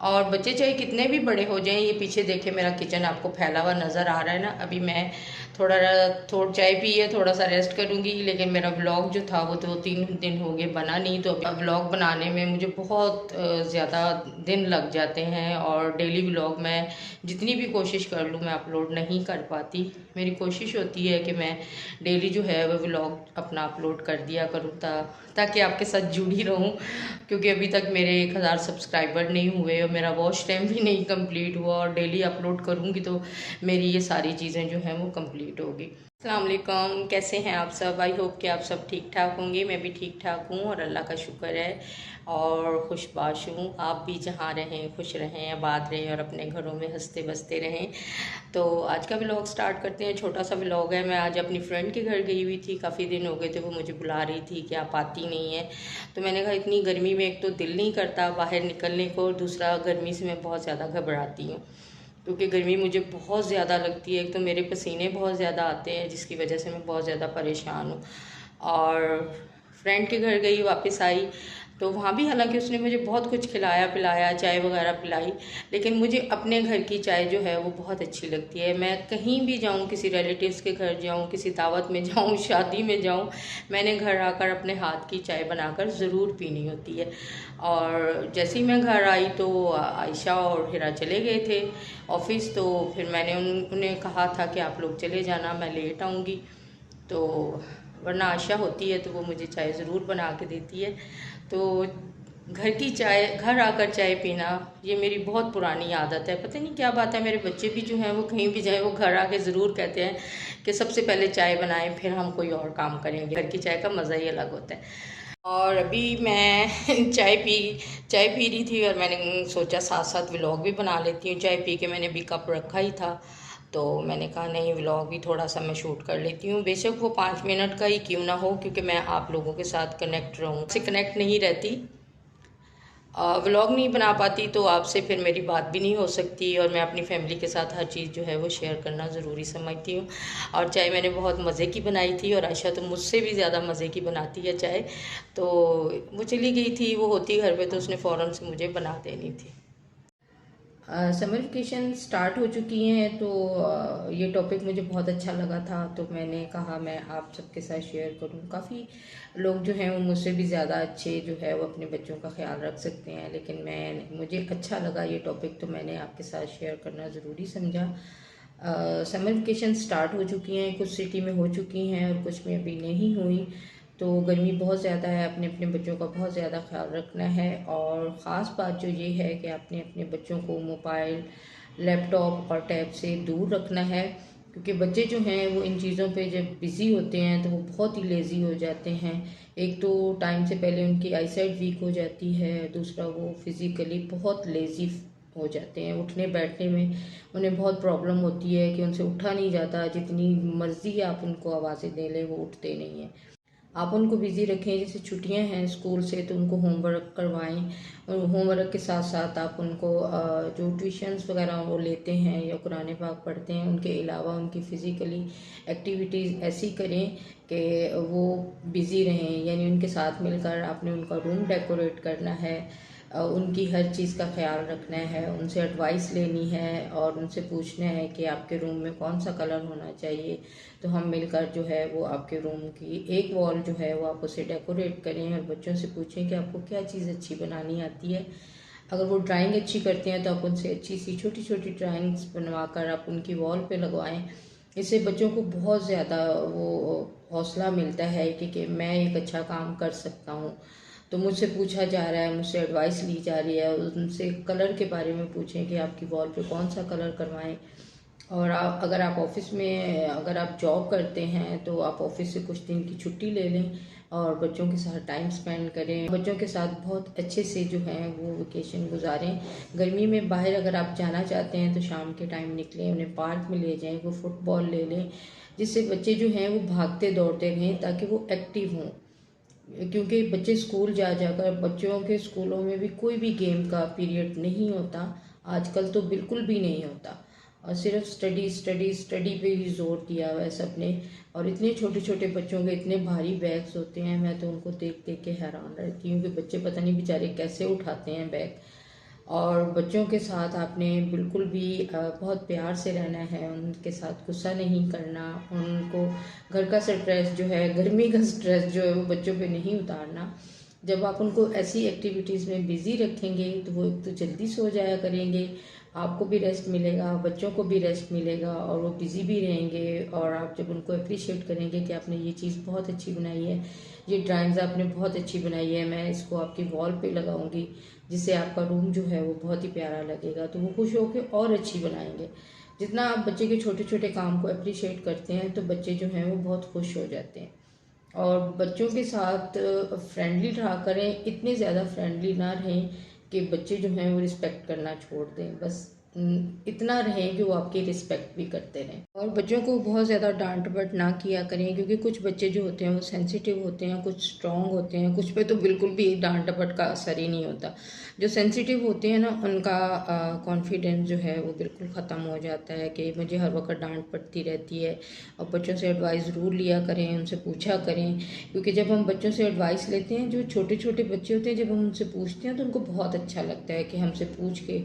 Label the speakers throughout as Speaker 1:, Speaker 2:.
Speaker 1: और बच्चे चाहे कितने भी बड़े हो जाएं, ये पीछे देखे मेरा किचन आपको फैला हुआ नज़र आ रहा है ना। अभी मैं थोड़ा चाय पी है, थोड़ा सा रेस्ट करूँगी, लेकिन मेरा व्लॉग जो था वो 2-3 दिन हो गए बना नहीं। तो अभी व्लॉग बनाने में मुझे बहुत ज़्यादा दिन लग जाते हैं, और डेली व्लॉग मैं जितनी भी कोशिश कर लूँ मैं अपलोड नहीं कर पाती। मेरी कोशिश होती है कि मैं डेली जो है वो व्लॉग अपना अपलोड कर दिया करूँ ताकि आपके साथ जुड़ी रहूँ, क्योंकि अभी तक मेरे 1000 सब्सक्राइबर नहीं हुए और मेरा वॉच टाइम भी नहीं कंप्लीट हुआ, और डेली अपलोड करूँगी तो मेरी ये सारी चीज़ें जो हैं वो कंप्लीट होगी। अस्सलाम वालेकुम, कैसे हैं आप सब? आई होप कि आप सब ठीक ठाक होंगे। मैं भी ठीक ठाक हूँ और अल्लाह का शुक्र है, और खुशबाश हूँ। आप भी जहाँ रहें खुश रहें, आबाद रहें और अपने घरों में हंसते बसते रहें। तो आज का व्लॉग स्टार्ट करते हैं। छोटा सा व्लॉग है। मैं आज अपनी फ्रेंड के घर गई हुई थी, काफ़ी दिन हो गए थे, वो मुझे बुला रही थी कि आप आती नहीं है। तो मैंने कहा इतनी गर्मी में एक तो दिल नहीं करता बाहर निकलने को, और दूसरा गर्मी से मैं बहुत ज़्यादा घबराती हूँ, क्योंकि गर्मी मुझे बहुत ज़्यादा लगती है। एक तो मेरे पसीने बहुत ज़्यादा आते हैं, जिसकी वजह से मैं बहुत ज़्यादा परेशान हूँ। और फ्रेंड के घर गई, वापस आई तो वहाँ भी हालांकि उसने मुझे बहुत कुछ खिलाया पिलाया, चाय वगैरह पिलाई, लेकिन मुझे अपने घर की चाय जो है वो बहुत अच्छी लगती है। मैं कहीं भी जाऊँ, किसी रिलेटिव्स के घर जाऊँ, किसी दावत में जाऊँ, शादी में जाऊँ, मैंने घर आकर अपने हाथ की चाय बनाकर ज़रूर पीनी होती है। और जैसे ही मैं घर आई तो आयशा और हिरा चले गए थे ऑफिस, तो फिर मैंने उन्हें कहा था कि आप लोग चले जाना, मैं लेट आऊँगी। तो वरना आशा होती है तो वो मुझे चाय ज़रूर बना के देती है। तो घर की चाय, घर आकर चाय पीना, ये मेरी बहुत पुरानी आदत है। पता नहीं क्या बात है, मेरे बच्चे भी जो हैं वो कहीं भी जाए वो घर आके ज़रूर कहते हैं कि सबसे पहले चाय बनाएं फिर हम कोई और काम करेंगे। घर की चाय का मज़ा ही अलग होता है। और अभी मैं चाय पी रही थी, और मैंने सोचा साथ साथ व्लॉग भी बना लेती हूँ। चाय पी के मैंने भी कप रखा ही था, तो मैंने कहा नहीं व्लॉग भी थोड़ा सा मैं शूट कर लेती हूँ, बेशक वो 5 मिनट का ही क्यों ना हो, क्योंकि मैं आप लोगों के साथ कनेक्ट रहूँ। से कनेक्ट नहीं रहती, व्लॉग नहीं बना पाती, तो आपसे फिर मेरी बात भी नहीं हो सकती, और मैं अपनी फैमिली के साथ हर चीज़ जो है वो शेयर करना ज़रूरी समझती हूँ। और चाय मैंने बहुत मज़े की बनाई थी, और आयशा तो मुझसे भी ज़्यादा मज़े की बनाती है चाय। तो वो चली गई थी, वो होती घर पे तो उसने फ़ौरन से मुझे बना देनी थी। समर वेकेशन स्टार्ट हो चुकी हैं, तो ये टॉपिक मुझे बहुत अच्छा लगा था, तो मैंने कहा मैं आप सबके साथ शेयर करूं। काफ़ी लोग जो हैं वो मुझसे भी ज़्यादा अच्छे जो है वो अपने बच्चों का ख्याल रख सकते हैं, लेकिन मुझे अच्छा लगा ये टॉपिक, तो मैंने आपके साथ शेयर करना ज़रूरी समझा। समर वेकेशन स्टार्ट हो चुकी हैं, कुछ सिटी में हो चुकी हैं और कुछ में अभी नहीं हुई। तो गर्मी बहुत ज़्यादा है, अपने अपने बच्चों का बहुत ज़्यादा ख्याल रखना है। और ख़ास बात जो ये है कि आपने अपने बच्चों को मोबाइल, लैपटॉप और टैब से दूर रखना है, क्योंकि बच्चे जो हैं वो इन चीज़ों पे जब बिज़ी होते हैं तो वो बहुत ही लेज़ी हो जाते हैं। एक तो टाइम से पहले उनकी आईसाइट वीक हो जाती है, दूसरा वो फिज़िकली बहुत लेज़ी हो जाते हैं। उठने बैठने में उन्हें बहुत प्रॉब्लम होती है कि उनसे उठा नहीं जाता, जितनी मर्ज़ी आप उनको आवाज़ें दे लें वो उठते नहीं हैं। आप उनको बिज़ी रखें, जैसे छुट्टियां हैं स्कूल से तो उनको होमवर्क करवाएं, और होमवर्क के साथ साथ आप उनको जो ट्यूशन्स वगैरह वो लेते हैं या कुरान पाक पढ़ते हैं, उनके अलावा उनकी फ़िज़िकली एक्टिविटीज़ ऐसी करें कि वो बिज़ी रहें। यानी उनके साथ मिलकर आपने उनका रूम डेकोरेट करना है, उनकी हर चीज़ का ख्याल रखना है, उनसे एडवाइस लेनी है, और उनसे पूछना है कि आपके रूम में कौन सा कलर होना चाहिए। तो हम मिलकर जो है वो आपके रूम की एक वॉल जो है वो आप उसे डेकोरेट करें, और बच्चों से पूछें कि आपको क्या चीज़ अच्छी बनानी आती है। अगर वो ड्राइंग अच्छी करते हैं तो आप उनसे अच्छी सी छोटी छोटी ड्राइंग्स बनवा कर आप उनकी वॉल पे लगवाएं। इससे बच्चों को बहुत ज़्यादा वो हौसला मिलता है कि मैं एक अच्छा काम कर सकता हूँ। तो मुझसे पूछा जा रहा है, मुझसे एडवाइस ली जा रही है। उनसे कलर के बारे में पूछें कि आपकी वॉल पे कौन सा कलर करवाएं। और अगर आप ऑफिस में, अगर आप जॉब करते हैं तो आप ऑफिस से कुछ दिन की छुट्टी ले लें और बच्चों के साथ टाइम स्पेंड करें। बच्चों के साथ बहुत अच्छे से जो है वो वेकेशन गुजारें। गर्मी में बाहर अगर आप जाना चाहते हैं तो शाम के टाइम निकलें, उन्हें पार्क में ले जाएं, वो फुटबॉल ले लें, जिससे बच्चे जो हैं वो भागते दौड़ते रहें ताकि वो एक्टिव हों। क्योंकि बच्चे स्कूल जा जाकर, बच्चों के स्कूलों में भी कोई भी गेम का पीरियड नहीं होता आजकल, तो बिल्कुल भी नहीं होता, और सिर्फ स्टडी स्टडी स्टडी पे ही जोर दिया हुआ है सबने। और इतने छोटे छोटे बच्चों के इतने भारी बैग्स होते हैं, मैं तो उनको देख देख के हैरान रहती हूँ कि बच्चे पता नहीं बेचारे कैसे उठाते हैं बैग। और बच्चों के साथ आपने बिल्कुल भी बहुत प्यार से रहना है, उनके साथ गुस्सा नहीं करना, उनको घर का स्ट्रेस जो है, गर्मी का स्ट्रेस जो है वो बच्चों पे नहीं उतारना। जब आप उनको ऐसी एक्टिविटीज़ में बिज़ी रखेंगे तो वो तो जल्दी सो जाया करेंगे, आपको भी रेस्ट मिलेगा, बच्चों को भी रेस्ट मिलेगा और वो बिज़ी भी रहेंगे। और आप जब उनको अप्रिशिएट करेंगे कि आपने ये चीज़ बहुत अच्छी बनाई है, ये ड्राइंग्स आपने बहुत अच्छी बनाई है, मैं इसको आपकी वॉल पे लगाऊंगी जिससे आपका रूम जो है वो बहुत ही प्यारा लगेगा, तो वो खुश होकर और अच्छी बनाएंगे। जितना आप बच्चे के छोटे छोटे काम को अप्रिशिएट करते हैं तो बच्चे जो हैं वो बहुत खुश हो जाते हैं। और बच्चों के साथ फ्रेंडली रहा करें, इतने ज़्यादा फ्रेंडली ना रहें कि बच्चे जो हैं वो रिस्पेक्ट करना छोड़ दें, बस इतना रहें कि वो आपकी रिस्पेक्ट भी करते रहें। और बच्चों को बहुत ज़्यादा डांट बट ना किया करें, क्योंकि कुछ बच्चे जो होते हैं वो सेंसिटिव होते हैं, कुछ स्ट्रॉन्ग होते हैं, कुछ पे तो बिल्कुल भी डांट बट का असर ही नहीं होता। जो सेंसिटिव होते हैं ना उनका कॉन्फिडेंस जो है वो बिल्कुल ख़त्म हो जाता है कि मुझे हर वक्त डांट पड़ती रहती है। और बच्चों से एडवाइस ज़रूर लिया करें, उनसे पूछा करें, क्योंकि जब हम बच्चों से एडवाइस लेते हैं, जो छोटे छोटे बच्चे होते हैं, जब हम उनसे पूछते हैं तो उनको बहुत अच्छा लगता है कि हमसे पूछ के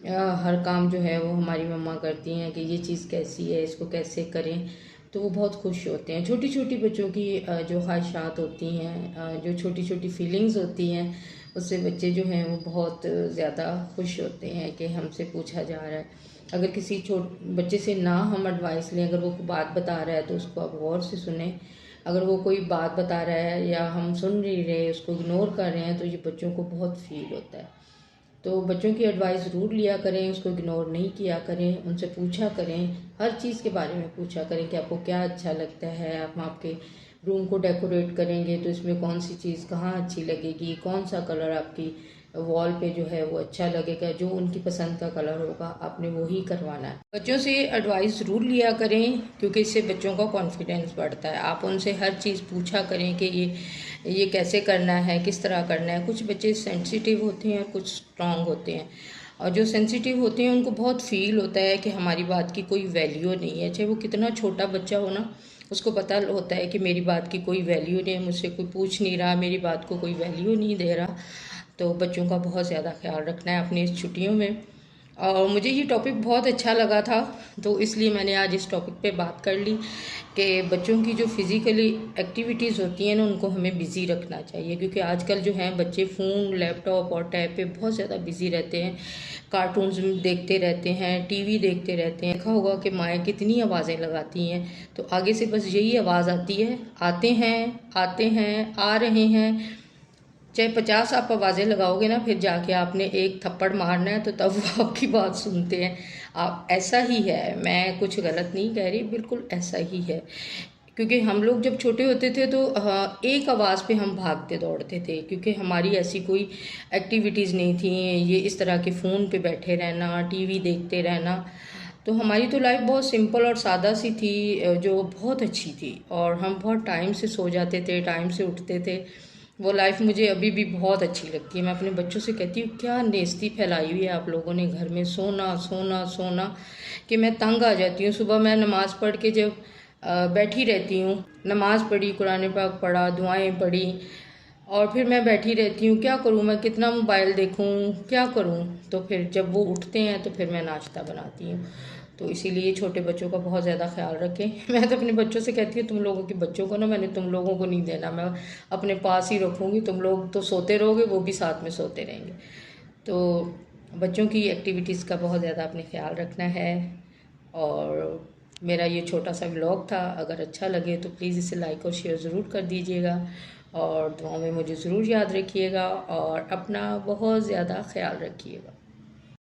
Speaker 1: हर काम जो है वो हमारी मम्मा करती हैं कि ये चीज़ कैसी है, इसको कैसे करें, तो वो बहुत खुश होते हैं। छोटी छोटी बच्चों की जो ख्वाहिशात होती हैं, जो छोटी छोटी फीलिंग्स होती हैं, उससे बच्चे जो हैं वो बहुत ज़्यादा खुश होते हैं कि हमसे पूछा जा रहा है। अगर किसी बच्चे से ना हम एडवाइस लें, अगर वो बात बता रहा है तो उसको आप गौर से सुने। अगर वो कोई बात बता रहा है या हम सुन नहीं रहे, उसको इग्नोर कर रहे हैं, तो ये बच्चों को बहुत फील होता है। तो बच्चों की एडवाइस ज़रूर लिया करें, उसको इग्नोर नहीं किया करें, उनसे पूछा करें, हर चीज़ के बारे में पूछा करें कि आपको क्या अच्छा लगता है। आप आपके रूम को डेकोरेट करेंगे तो इसमें कौन सी चीज़ कहाँ अच्छी लगेगी, कौन सा कलर आपकी वॉल पे जो है वो अच्छा लगेगा, जो उनकी पसंद का कलर होगा आपने वो ही करवाना है। बच्चों से एडवाइस ज़रूर लिया करें, क्योंकि इससे बच्चों का कॉन्फिडेंस बढ़ता है। आप उनसे हर चीज़ पूछा करें कि ये कैसे करना है, किस तरह करना है। कुछ बच्चे सेंसिटिव होते हैं और कुछ स्ट्रांग होते हैं, और जो सेंसिटिव होते हैं उनको बहुत फील होता है कि हमारी बात की कोई वैल्यू नहीं है। चाहे वो कितना छोटा बच्चा हो ना, उसको पता होता है कि मेरी बात की कोई वैल्यू नहीं है, मुझसे कोई पूछ नहीं रहा, मेरी बात को कोई वैल्यू नहीं दे रहा। तो बच्चों का बहुत ज़्यादा ख्याल रखना है अपनी इस छुट्टियों में। और मुझे ये टॉपिक बहुत अच्छा लगा था, तो इसलिए मैंने आज इस टॉपिक पे बात कर ली कि बच्चों की जो फिज़िकली एक्टिविटीज़ होती हैं ना उनको हमें बिज़ी रखना चाहिए, क्योंकि आजकल जो हैं बच्चे फ़ोन, लैपटॉप और टैब पे बहुत ज़्यादा बिज़ी रहते हैं। कार्टून्स देखते रहते हैं, टीवी देखते रहते हैं। देखा होगा कि माएँ कितनी आवाज़ें लगाती हैं, तो आगे से बस यही आवाज़ आती है, आते हैं, आ रहे हैं। चाहे 50 आप आवाज़ें लगाओगे ना, फिर जाके आपने एक थप्पड़ मारना है तो तब वो आपकी बात सुनते हैं। आप ऐसा ही है, मैं कुछ गलत नहीं कह रही, बिल्कुल ऐसा ही है। क्योंकि हम लोग जब छोटे होते थे तो एक आवाज़ पे हम भागते दौड़ते थे, क्योंकि हमारी ऐसी कोई एक्टिविटीज़ नहीं थी, ये इस तरह के फ़ोन पे बैठे रहना, टीवी देखते रहना। तो हमारी तो लाइफ बहुत सिंपल और सादा सी थी, जो बहुत अच्छी थी। और हम बहुत टाइम से सो जाते थे, टाइम से उठते थे। वो लाइफ मुझे अभी भी बहुत अच्छी लगती है। मैं अपने बच्चों से कहती हूँ क्या नेस्ती फैलाई हुई है आप लोगों ने घर में, सोना सोना सोना, कि मैं तंग आ जाती हूँ। सुबह मैं नमाज़ पढ़ के जब बैठी रहती हूँ, नमाज़ पढ़ी, कुरान पाक पढ़ा, दुआएं पढ़ी, और फिर मैं बैठी रहती हूँ, क्या करूँ मैं, कितना मोबाइल देखूँ, क्या करूँ। तो फिर जब वो उठते हैं तो फिर मैं नाश्ता बनाती हूँ। तो इसीलिए छोटे बच्चों का बहुत ज़्यादा ख्याल रखें। मैं तो अपने बच्चों से कहती हूँ तुम लोगों के बच्चों को ना मैंने तुम लोगों को नहीं देना, मैं अपने पास ही रखूँगी, तुम लोग तो सोते रहोगे, वो भी साथ में सोते रहेंगे। तो बच्चों की एक्टिविटीज़ का बहुत ज़्यादा अपने ख्याल रखना है। और मेरा ये छोटा सा व्लॉग था, अगर अच्छा लगे तो प्लीज़ इसे लाइक और शेयर ज़रूर कर दीजिएगा, और दुआओं में मुझे ज़रूर याद रखिएगा, और अपना बहुत ज़्यादा ख्याल रखिएगा।